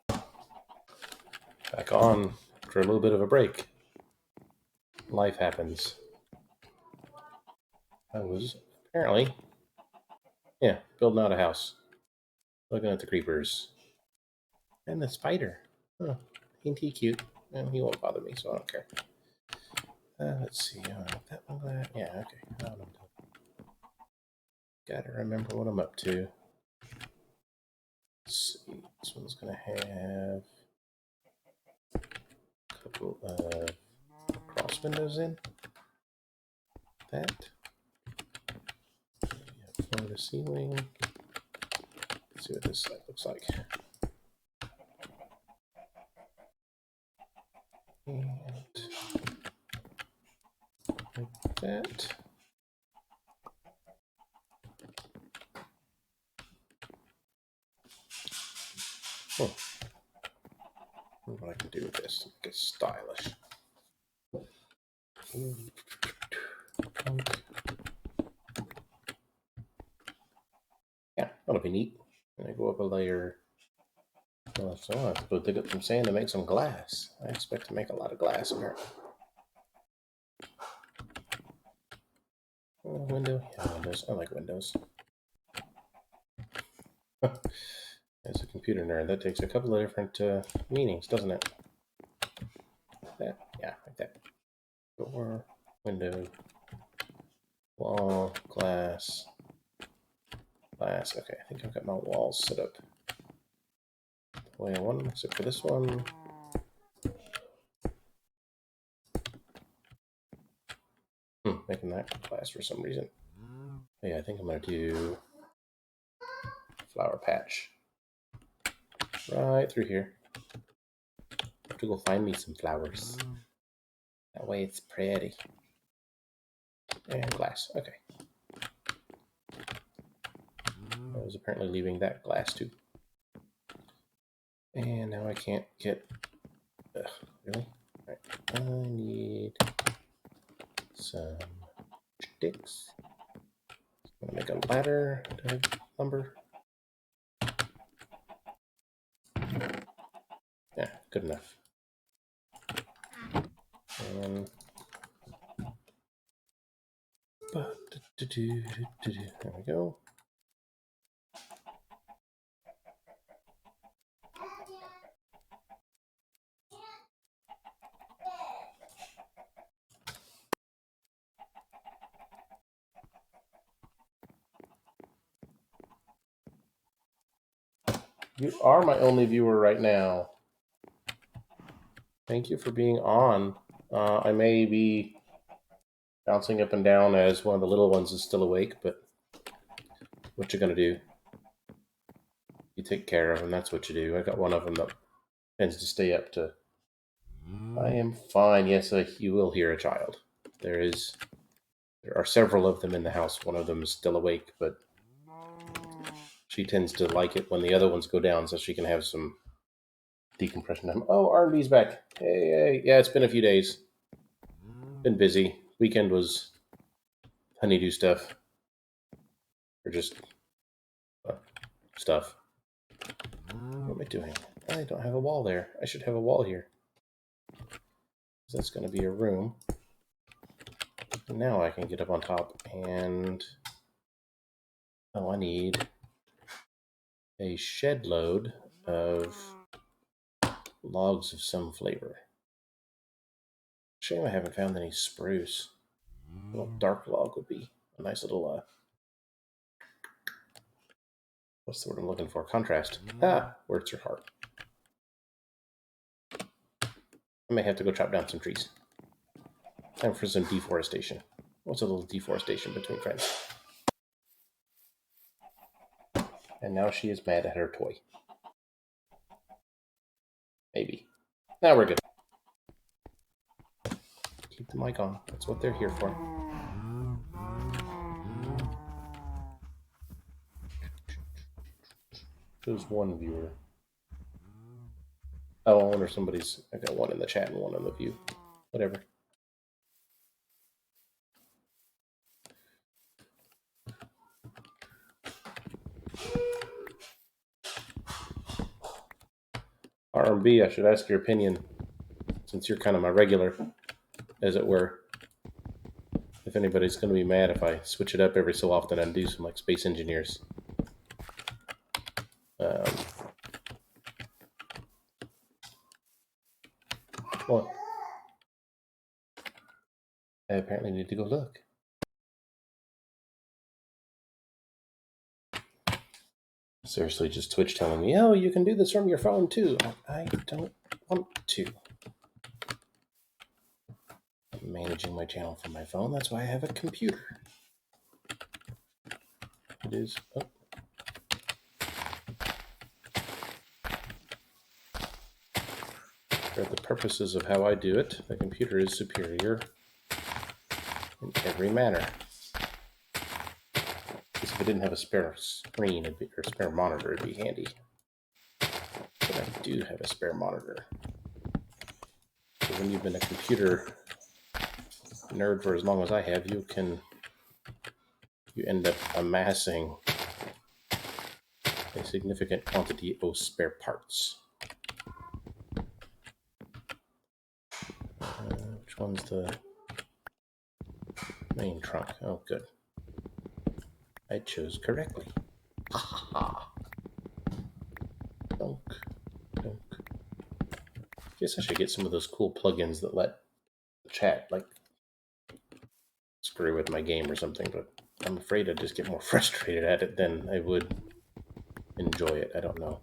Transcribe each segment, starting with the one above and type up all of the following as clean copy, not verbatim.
Back on for a little bit of a break. Life happens. I was apparently, building out a house. Looking at the creepers. And the spider. Oh, ain't he cute? And he won't bother me, so I don't care. Let's see. That one. Yeah, okay. Gotta remember what I'm up to. Let's see. This one's gonna have a couple of cross windows in. That. Floor to ceiling. Let's see what this side looks like. And like that. Oh. I wonder what I can do with this. Make it stylish. Yeah, that'll be neat. And I go up a layer. Well, so I have to go dig up some sand to make some glass. I expect to make a lot of glass apparently. Window? Yeah, windows. I like windows. As a computer nerd, that takes a couple of different meanings, doesn't it? That, yeah, like that. Door, window, wall, glass, glass. Okay, I think I've got my walls set up the way I want them, except for this one. Making that glass for some reason. Yeah, I think I'm going to do flower patch right through here. I have to go find me some flowers. That way it's pretty. And glass. Okay. I was apparently leaving that glass too. And now I can't get... really? Alright. I need some sticks. I'm going to make a ladder to lumber. Yeah, good enough. And... there we go. You are my only viewer right now. Thank you for being on. I may be bouncing up and down as one of the little ones is still awake, but what you gonna do? You take care of them, that's what you do. I got one of them that tends to stay up to... I am fine. Yes, you will hear a child. There are several of them in the house. One of them is still awake, but she tends to like it when the other ones go down so she can have some decompression time. Oh, R&B's back. Hey. Yeah, it's been a few days. Been busy. Weekend was honeydew stuff. Or just stuff. What am I doing? I don't have a wall there. I should have a wall here. That's going to be a room. And now I can get up on top and... oh, I need a shed load of logs of some flavor. Shame I haven't found any spruce. A little dark log would be a nice little, what's the word I'm looking for? Contrast. Words are hard. I may have to go chop down some trees. Time for some deforestation. What's a little deforestation between friends? And now she is mad at her toy. Maybe. Now we're good. Keep the mic on. That's what they're here for. There's one viewer. Oh, I wonder somebody's... I got one in the chat and one on the view. Whatever. R&B, I should ask your opinion, since you're kind of my regular, as it were. If anybody's going to be mad if I switch it up every so often and do some like Space Engineers. Well, I apparently need to go look. Seriously, just Twitch telling me, oh, you can do this from your phone too. I don't want to. I'm managing my channel from my phone. That's why I have a computer. It is. Oh. For the purposes of how I do it, the computer is superior in every manner. Because if I didn't have a spare screen or spare monitor, it'd be handy. But I do have a spare monitor. So when you've been a computer nerd for as long as I have, you end up amassing a significant quantity of spare parts. Which one's the main trunk? Oh, good. I chose correctly. Ha ha ha. Donk, donk. Guess I should get some of those cool plugins that let chat like screw with my game or something, but I'm afraid I'd just get more frustrated at it than I would enjoy it. I don't know.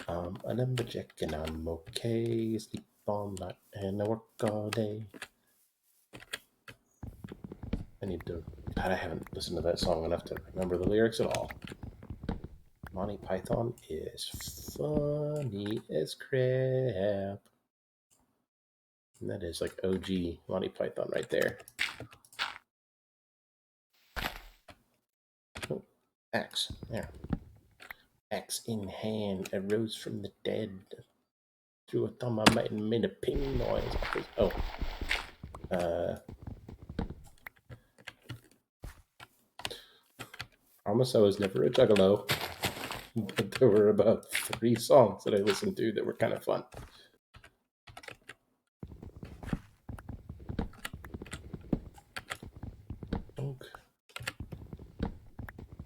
I'm a lumberjack and I'm okay. Sleep all night and I work all day. I need to. God, I haven't listened to that song enough to remember the lyrics at all. Monty Python is funny as crap. And that is like OG Monty Python right there. Oh, axe. There. Axe in hand, arose from the dead. Threw a thumb on my and made a ping noise. Oh. Promise I was never a juggalo. But there were about 3 songs that I listened to that were kind of fun.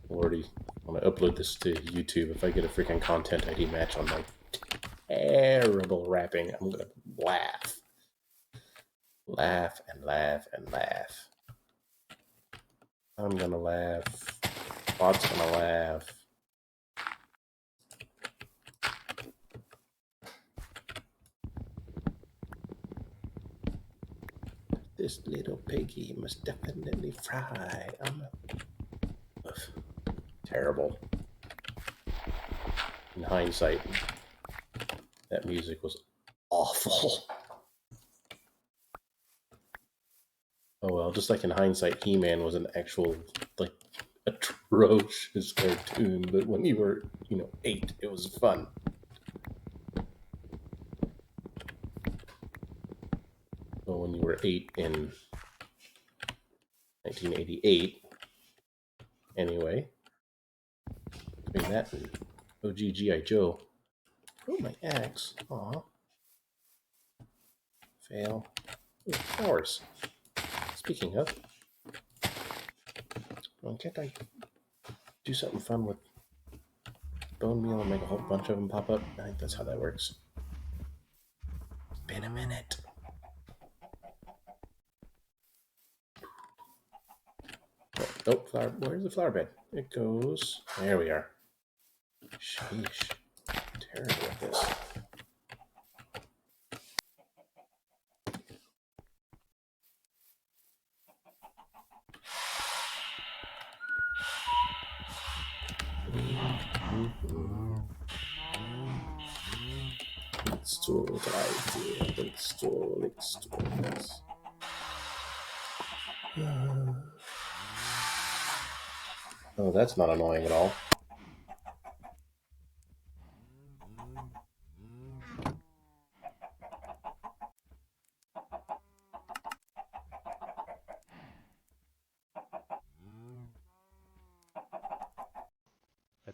Lordy, when I upload this to YouTube, if I get a freaking content ID match on my terrible rapping, I'm gonna laugh. Laugh and laugh and laugh. I'm gonna laugh. Bot's gonna laugh. This little piggy must definitely fry. Terrible. In hindsight, that music was awful. Oh well, just like in hindsight, He-Man was an actual, like, atrocious cartoon, but when you were, 8, it was fun. Well, when you were 8 in 1988, anyway, between that and OG G.I. Joe. Oh, my axe. Aw. Fail. Oh, flowers. Speaking of, well, can't I do something fun with bone meal and make a whole bunch of them pop up? I think that's how that works. It's been a minute. Oh, flower. Where's the flower bed? It goes. There we are. Sheesh. Terrible at this. Stool drive here. Install. Oh, that's not annoying at all.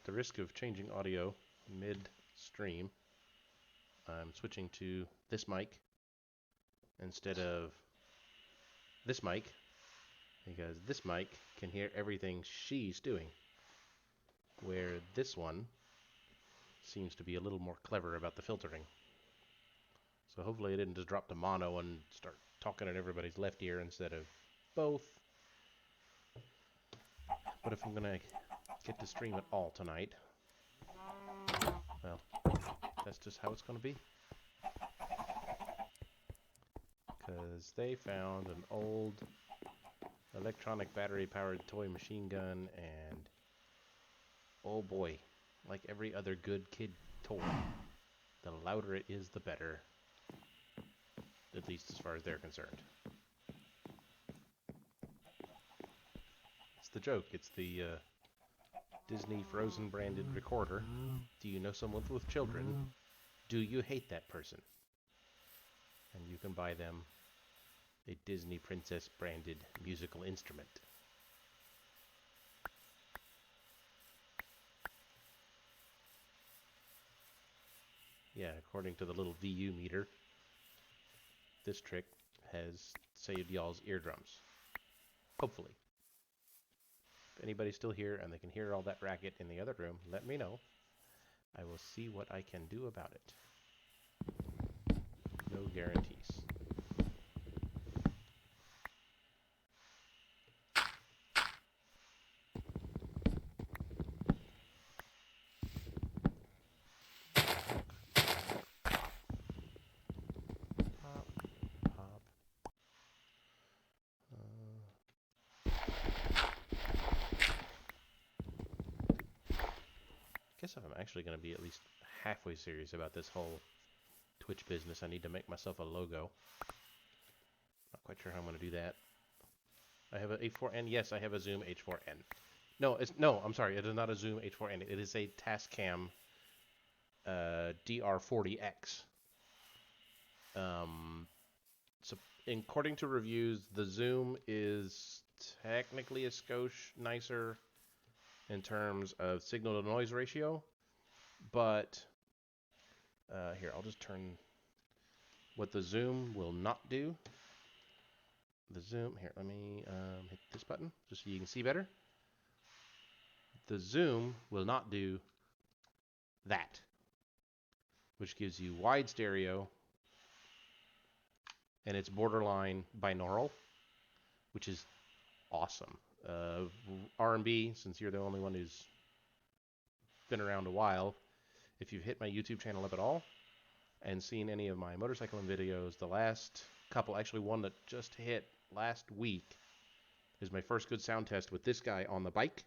at the risk of changing audio mid-stream, I'm switching to this mic instead of this mic, because this mic can hear everything she's doing, where this one seems to be a little more clever about the filtering. So hopefully I didn't just drop to mono and start talking at everybody's left ear instead of both. But if I'm going to get to stream at all tonight, well, that's just how it's going to be. Because they found an old electronic battery-powered toy machine gun, and oh boy, like every other good kid toy, the louder it is, the better. At least as far as they're concerned. It's the joke. It's the Disney Frozen branded recorder. Do you know someone with children? Do you hate that person? And you can buy them a Disney Princess branded musical instrument. Yeah, according to the little VU meter, this trick has saved y'all's eardrums. Hopefully. If anybody's still here and they can hear all that racket in the other room, let me know. I will see what I can do about it. No guarantees. I guess if I'm actually going to be at least halfway serious about this whole Twitch business, I need to make myself a logo. Not quite sure how I'm going to do that. I have an H4n. Yes, I have a Zoom H4n. No, I'm sorry. It is not a Zoom H4n. It is a Tascam DR40X. So according to reviews, the Zoom is technically a skosh nicer in terms of signal to noise ratio, but here, I'll just turn what the Zoom will not do. The Zoom, here, let me hit this button just so you can see better. The Zoom will not do that, which gives you wide stereo, and it's borderline binaural, which is awesome. R&B, since you're the only one who's been around a while, if you've hit my YouTube channel up at all and seen any of my motorcycling videos, the last couple, actually one that just hit last week, is my first good sound test with this guy on the bike,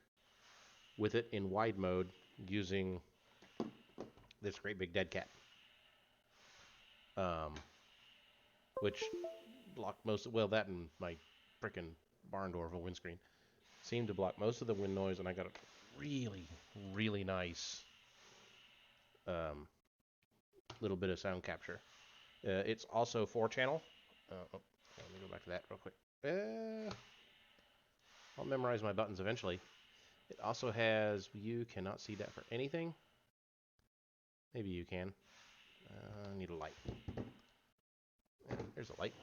with it in wide mode, using this great big dead cat. Which blocked most, well, that and my frickin' barn door for windscreen seemed to block most of the wind noise, and I got a really, really nice little bit of sound capture. It's also 4-channel. Let me go back to that real quick. I'll memorize my buttons eventually. It also has, you cannot see that for anything. Maybe you can. I need a light. There's a light.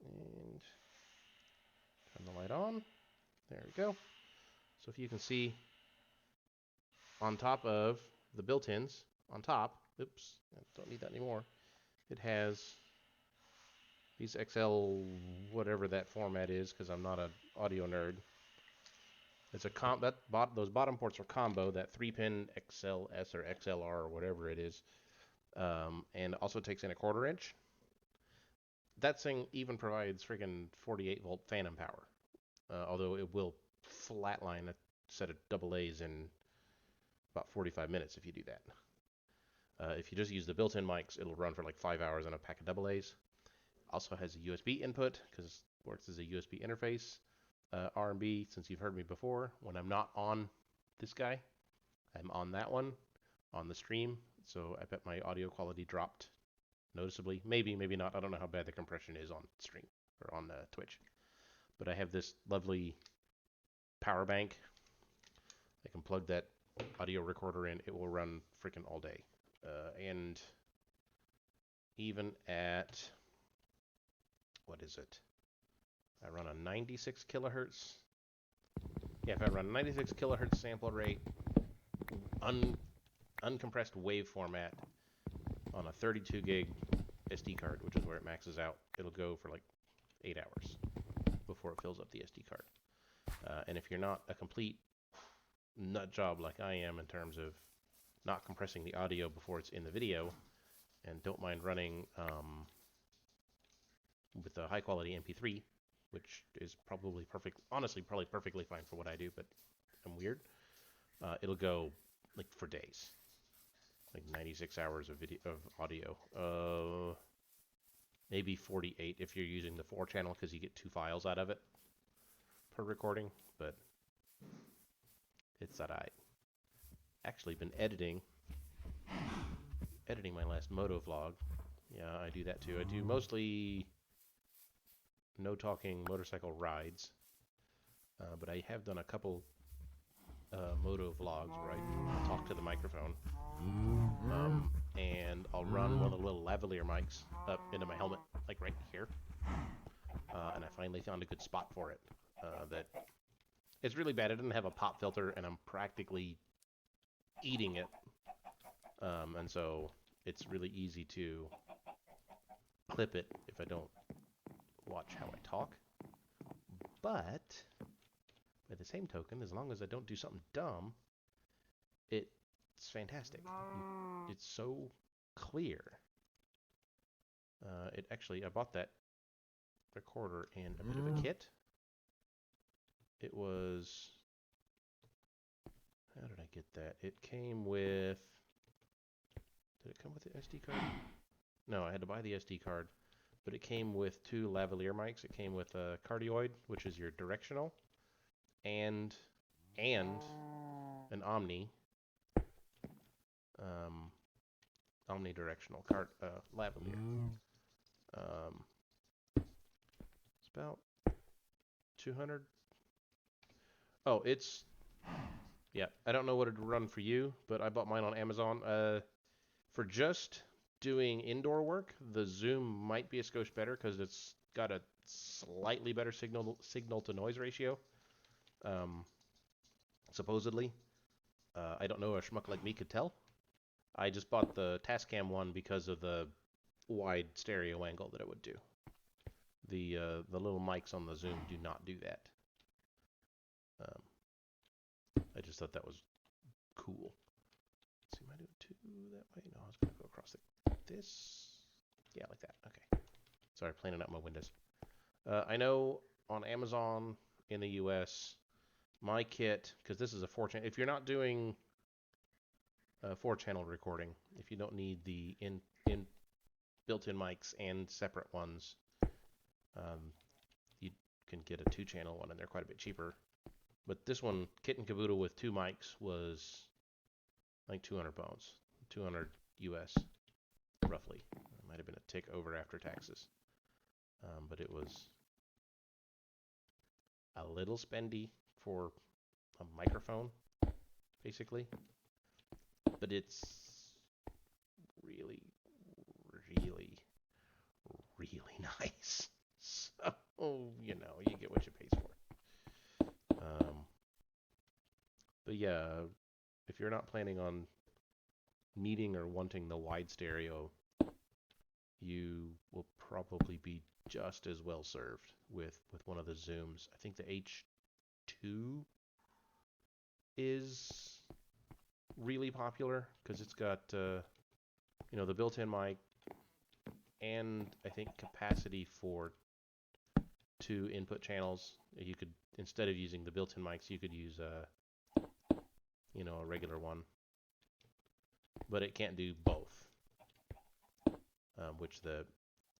And turn the light on. There we go. So if you can see, on top of the built-ins, on top, oops, I don't need that anymore, it has these XL, whatever that format is, because I'm not an audio nerd. It's a those bottom ports are combo, that 3-pin XLS or XLR or whatever it is, and it also takes in a 1/4 inch. That thing even provides friggin' 48-volt phantom power, although it will flatline a set of AA's in about 45 minutes if you do that. If you just use the built-in mics, it'll run for like 5 hours on a pack of AA's. Also has a USB input, because it works as a USB interface. R&B, since you've heard me before, when I'm not on this guy, I'm on that one, on the stream, so I bet my audio quality dropped noticeably. Maybe not. I don't know how bad the compression is on stream, or on Twitch. But I have this lovely power bank. I can plug that audio recorder in. It will run freaking all day. And even at, what is it? I run a 96 kilohertz. Yeah, if I run a 96 kilohertz sample rate, uncompressed wave format on a 32 gig SD card, which is where it maxes out, it'll go for like 8 hours before it fills up the SD card. And if you're not a complete nut job like I am in terms of not compressing the audio before it's in the video, and don't mind running with a high quality MP3, which is probably perfect, honestly, probably perfectly fine for what I do, but I'm weird. It'll go like for days, like 96 hours of audio. Maybe 48 if you're using the 4-channel, because you get 2 files out of it per recording, but it's that I actually been editing my last moto vlog. Yeah, I do that too. I do mostly no talking motorcycle rides, but I have done a couple moto vlogs where I talk to the microphone, and I'll run one of the little lavalier mics up into my helmet, like right here, and I finally found a good spot for it. That it's really bad. It didn't have a pop filter, and I'm practically eating it, and so it's really easy to clip it if I don't watch how I talk. But by the same token, as long as I don't do something dumb, it's fantastic. It's so clear. I bought that recorder in a bit of a kit. It was, how did I get that? It came with, did it come with the SD card? No, I had to buy the SD card, but it came with 2 lavalier mics. It came with a cardioid, which is your directional, and an omni, omnidirectional lavalier. It's about 200. Oh, yeah, I don't know what it'd run for you, but I bought mine on Amazon. For just doing indoor work, the Zoom might be a skosh better because it's got a slightly better signal to noise ratio. Supposedly. I don't know, a schmuck like me could tell. I just bought the Tascam one because of the wide stereo angle that it would do. The little mics on the Zoom do not do that. I just thought that was cool. Let's see, am I doing 2 that way? No, I was going to go across this. Yeah, like that. Okay. Sorry, planning out my windows. I know on Amazon in the US, my kit, because this is a 4-channel, if you're not doing 4-channel recording, if you don't need the built-in mics and separate ones, you can get a 2-channel one, and they're quite a bit cheaper. But this one, kit and caboodle with 2 mics, was like 200 pounds, 200 US, roughly. It might have been a tick over after taxes, but it was a little spendy for a microphone, basically. But it's really, really, really nice. So, you get what you pay for. But yeah, if you're not planning on needing or wanting the wide stereo, you will probably be just as well served with one of the Zooms. I think the H2 is really popular because it's got the built-in mic, and I think capacity for 2 input channels. You could, instead of using the built-in mics, you could use a regular one, but it can't do both, which the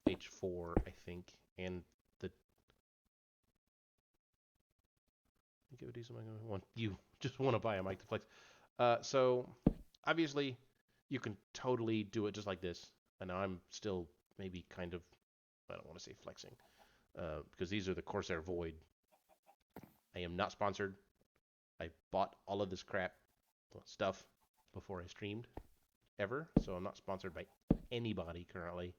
H4, I think, and the, I think it would do something you just want to buy a mic to flex. So obviously you can totally do it just like this, and now I'm still maybe kind of, I don't want to say flexing, because these are the Corsair Void. I am not sponsored. I bought all of this crap stuff before I streamed ever, so I'm not sponsored by anybody currently.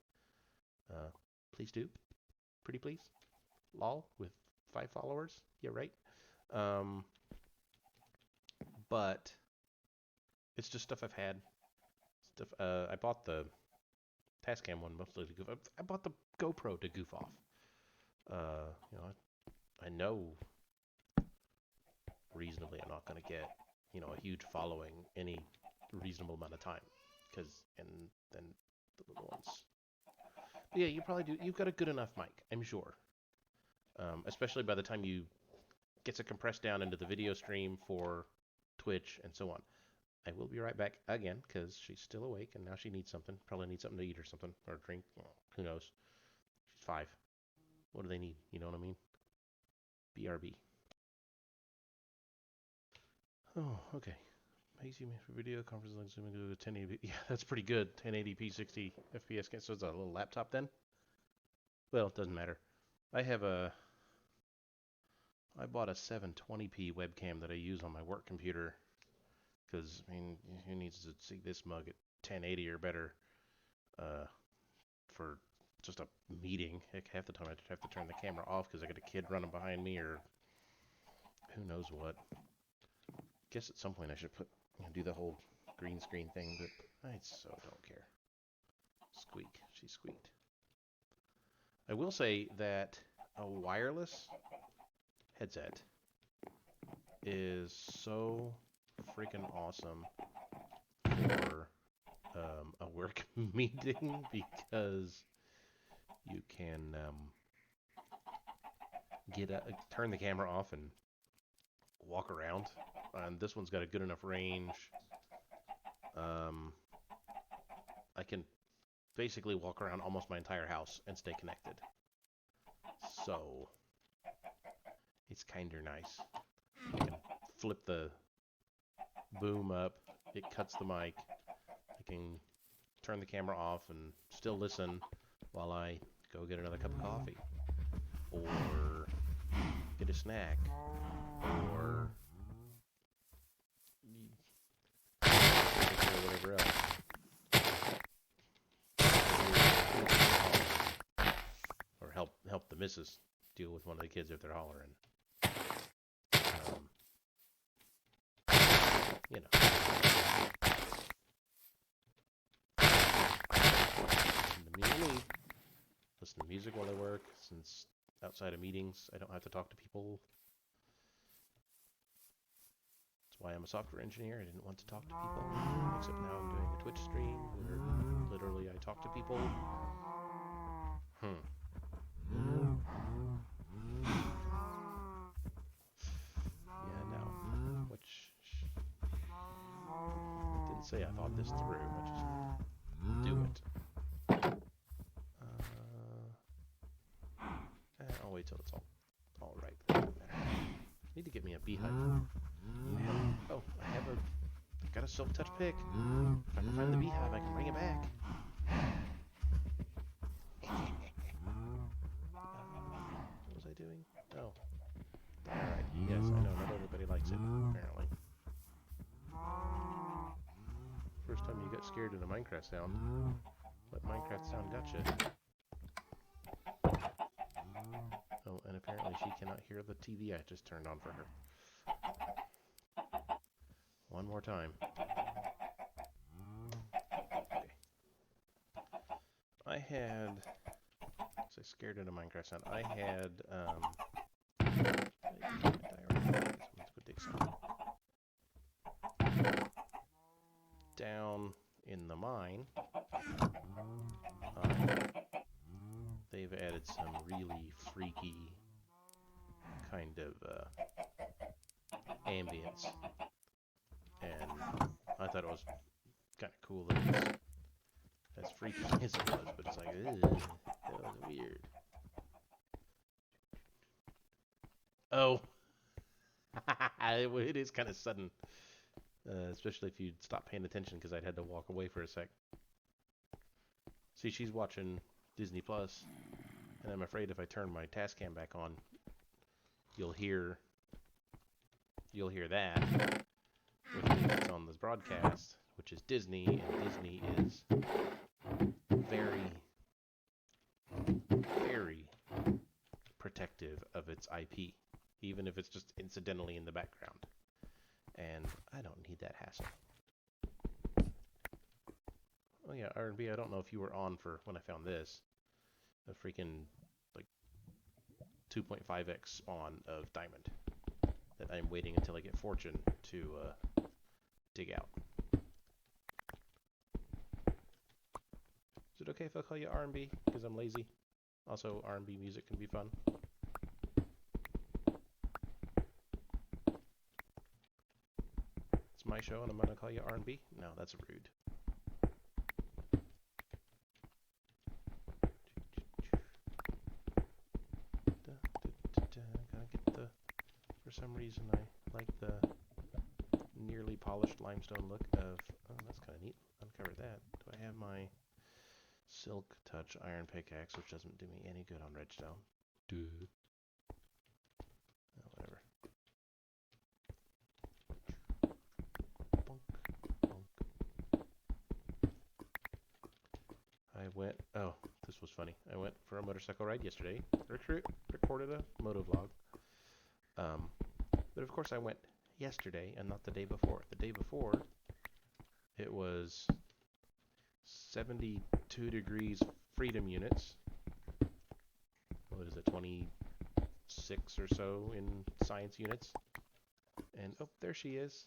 Uh, please do, pretty please. Lol with 5 followers. Yeah, right. Um, but it's just stuff I've had. Stuff. I bought the Tascam one mostly to goof. I bought the GoPro to goof off. You know, I know reasonably I'm not going to get, a huge following any reasonable amount of time. And then the little ones. But yeah, you probably do. You've got a good enough mic, I'm sure. Especially by the time you get to compress down into the video stream for Twitch and so on. I will be right back again because she's still awake and now she needs something. Probably needs something to eat or something or drink. Well, who knows? She's 5. What do they need? You know what I mean? BRB. Oh, okay. Amazing video conference link zooming to 1080p. Yeah, that's pretty good. 1080p 60 FPS. So it's a little laptop then? Well, it doesn't matter. I bought a 720p webcam that I use on my work computer because, who needs to see this mug at 1080 or better for just a meeting? Heck, half the time I have to turn the camera off because I got a kid running behind me or who knows what. Guess at some point I should do the whole green screen thing, but I so don't care. Squeak. She squeaked. I will say that a wireless headset is so freaking awesome for a work meeting because you can turn the camera off and walk around. And this one's got a good enough range. I can basically walk around almost my entire house and stay connected. So it's kinda nice. I can flip the boom up. It cuts the mic. I can turn the camera off and still listen while I go get another cup of coffee or get a snack or whatever else. Or help the missus deal with one of the kids if they're hollering. You know. Listen to music while I work, since outside of meetings I don't have to talk to people. That's why I'm a software engineer. I didn't want to talk to people, except now I'm doing a Twitch stream where literally I talk to people. Yeah, no. Which didn't say I thought this through. I just do it. I'll wait till it's all right. Need to get me a beehive. I got a silk touch pick. If I can find the beehive, I can bring it back. What was I doing? Oh. Alright, yes, I know, not everybody likes it, apparently. First time you got scared at a Minecraft sound. What Minecraft sound got you? Oh, and apparently she cannot hear the TV I just turned on for her. One more time. Okay. I scared at a Minecraft sound. I had, down in the mine, they've added some really freaky kind of ambience, and I thought it was kind of cool that it was as freaky as it was, but it's like, ugh, that was weird. Oh, it is kind of sudden, especially if you stop paying attention, because I'd had to walk away for a sec. See, she's watching Disney Plus, and I'm afraid if I turn my Tascam back on, you'll hear you'll hear that with things on this broadcast, which is Disney, and Disney is very, very protective of its IP, even if it's just incidentally in the background. And I don't need that hassle. Oh yeah, R&B, I don't know if you were on for when I found this. A freaking, like, 2.5x spawn of diamond that I'm waiting until I get fortune to dig out. Is it okay if I call you R&B? Because I'm lazy. Also, R&B music can be fun. It's my show and I'm going to call you R&B? No, that's rude. Gotta get the... For some reason, I like the nearly polished limestone look of... Oh, that's kind of neat. Uncover that. Do I have my Silk Touch iron pickaxe, which doesn't do me any good on redstone? Dude. Oh, whatever. Bonk, bonk. I went... Oh, this was funny. I went for a motorcycle ride yesterday. Recorded a moto vlog. But of course I went yesterday and not the day before. The day before, it was 72 degrees freedom units. What is it, 26 or so in science units? And, oh, there she is.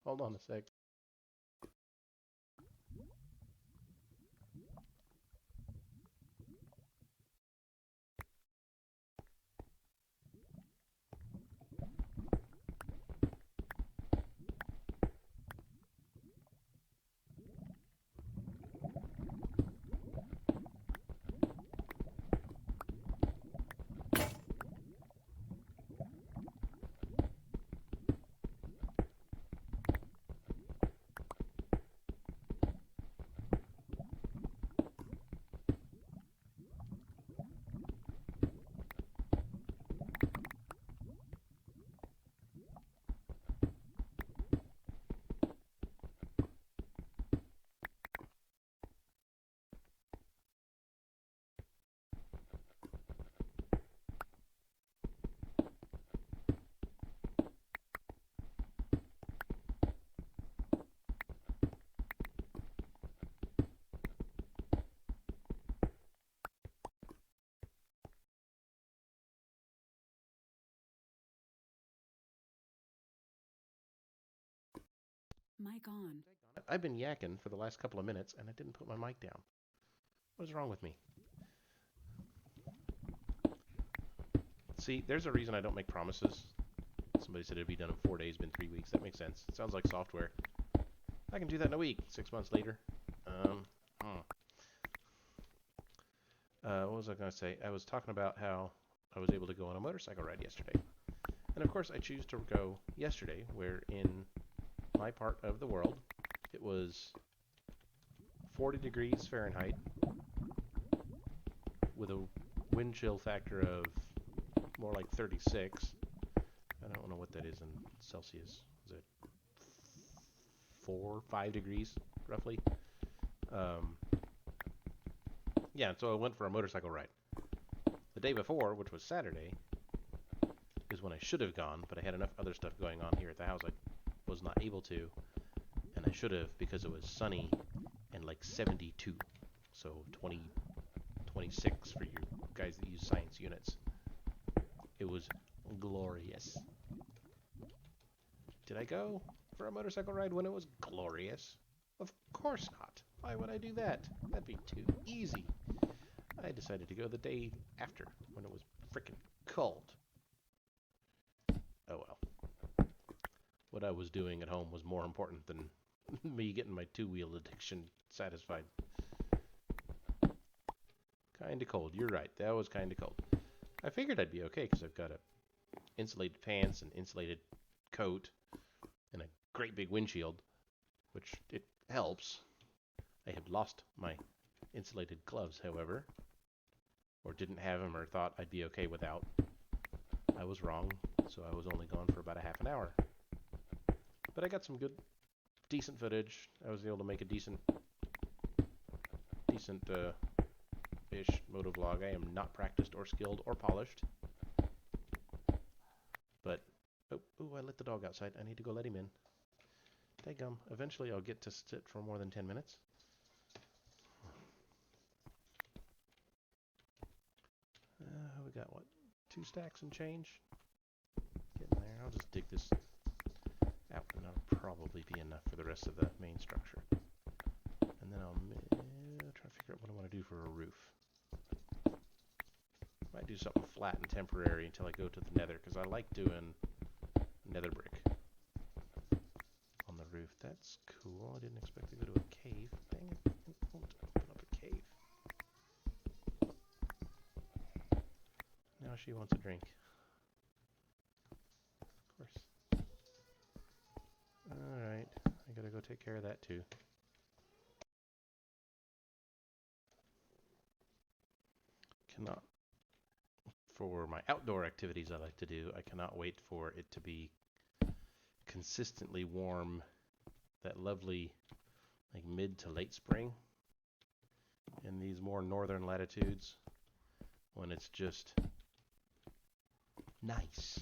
Hold on a sec. Mic on. I've been yakking for the last couple of minutes and I didn't put my mic down. What is wrong with me? See, there's a reason I don't make promises. Somebody said it'd be done in 4 days, been 3 weeks. That makes sense. It sounds like software. I can do that in a week, 6 months later. What was I going to say? I was talking about how I was able to go on a motorcycle ride yesterday. And of course I choose to go yesterday, where in my part of the world, it was 40 degrees Fahrenheit with a wind chill factor of more like 36. I don't know what that is in Celsius. Is it 5 degrees, roughly? Yeah, so I went for a motorcycle ride. The day before, which was Saturday, is when I should have gone, but I had enough other stuff going on here at the house I was not able to, and I should have because it was sunny and like 72, so 26 for you guys that use science units. It was glorious. Did I go for a motorcycle ride when it was glorious? Of course not. Why would I do that? That'd be too easy. I decided to go the day after when it was frickin' cold. Oh well. What I was doing at home was more important than me getting my two-wheel addiction satisfied. Kinda cold. You're right. That was kinda cold. I figured I'd be okay because I've got insulated pants and insulated coat and a great big windshield, which it helps. I had lost my insulated gloves, however, or didn't have them or thought I'd be okay without. I was wrong. So I was only gone for about a half an hour. But I got some decent footage. I was able to make a decent ish motovlog. I am not practiced or skilled or polished. But, oh, I let the dog outside. I need to go let him in. Daggum. Eventually I'll get to sit for more than 10 minutes. We got, what, 2 stacks and change? Getting there. I'll just dig this out, and that'll probably be enough for the rest of the main structure. And then I'll try to figure out what I want to do for a roof. Might do something flat and temporary until I go to the nether, because I like doing nether brick on the roof. That's cool. I didn't expect to go to a cave. Dang it. It won't open up a cave. Now she wants a drink. Of course. Alright. I gotta go take care of that too. Cannot. For my outdoor activities I like to do, I cannot wait for it to be consistently warm, that lovely like mid to late spring in these more northern latitudes when it's just nice.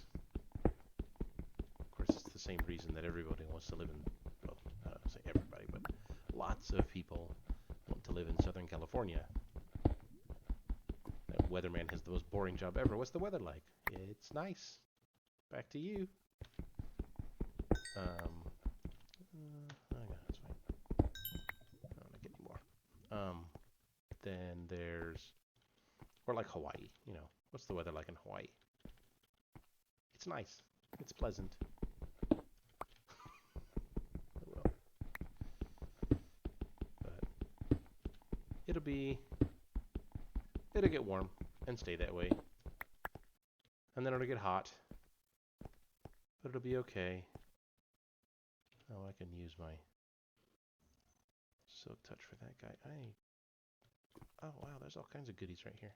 Of course, it's the same reason that everybody wants to live in, well, I don't say everybody, but lots of people want to live in Southern California. That weatherman has the most boring job ever. What's the weather like? It's nice. Back to you. Okay, that's fine. I don't want to get any more. Then there's, or like Hawaii, you know. What's the weather like in Hawaii? It's nice. It's pleasant. Well, but it'll get warm and stay that way. And then it'll get hot. But it'll be okay. Oh, I can use my silk touch for that guy. Oh wow, there's all kinds of goodies right here.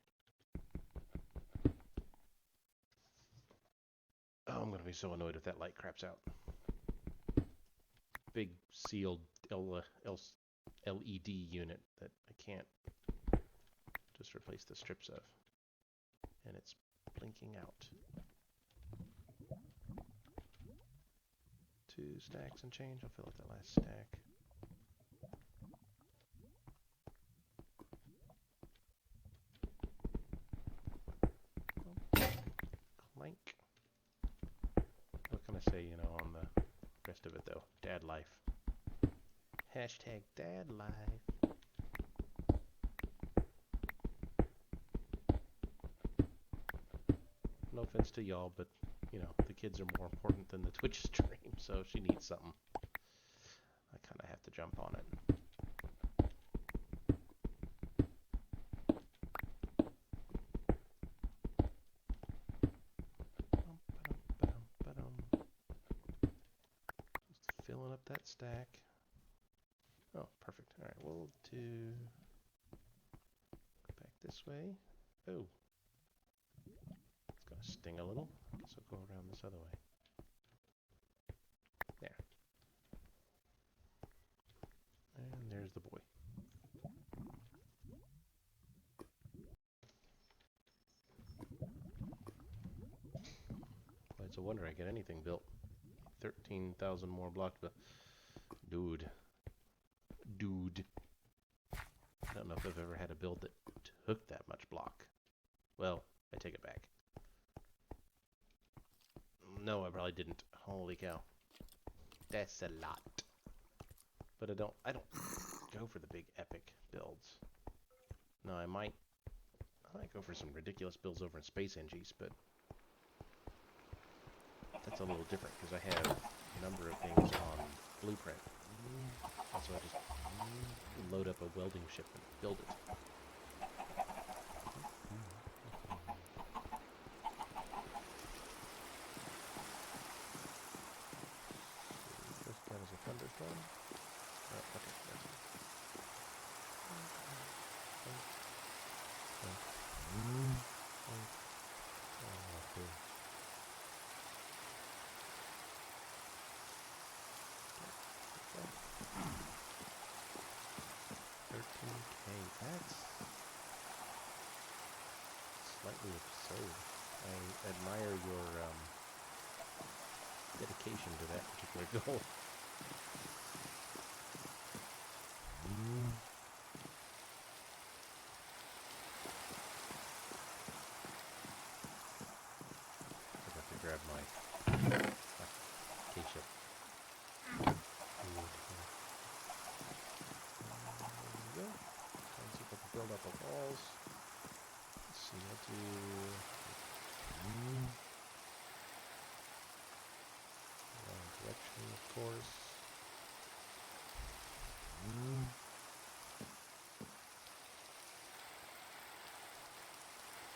Oh, I'm gonna be so annoyed if that light craps out. Big sealed LED unit that I can't just replace the strips of. And it's blinking out. 2 stacks and change. I'll fill out that last stack. Oh. Clank. What can I say, you know, on the rest of it though? Dad life. Hashtag dad life. No offense to y'all, but you know, the kids are more important than the Twitch stream, so she needs something. I kind of have to jump on it. Just filling up that stack. Oh, perfect. All right, we'll do. Go back this way. Oh. It's gonna sting a little. I guess I'll go around this other way. There. And there's the boy. Well, it's a wonder I get anything built. 13,000 more blocks, but dude. I don't know if I've ever had a build that took that much block. Well, I take it back. No, I probably didn't. Holy cow. That's a lot. But I don't go for the big epic builds. No, I might go for some ridiculous builds over in Space NGs, but that's a little different because I have a number of things on Blueprint. So I just load up a welding ship and build it. This that is a thunderstorm. Oh, okay, that's it. slightly absurd. I admire your dedication to that particular goal. I got to grab my Acacia wood here. There we go. Try and see if I can build up the walls. Let's see, I'll do wrong direction, of course.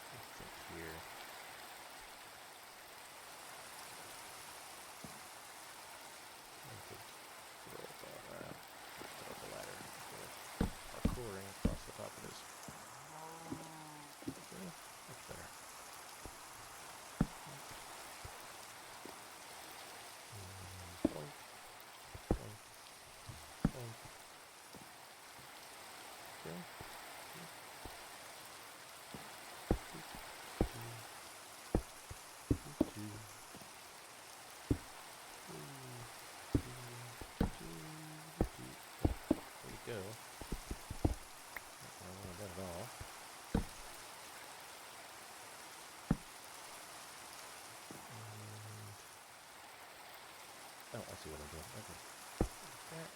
I think here. I could throw up a ladder for parkouring across the top of this. Okay, much better. And boink, boink, boink. Okay. There we go. Not what I wanted that at all. And, oh, I see what I'm doing. Okay. Like that.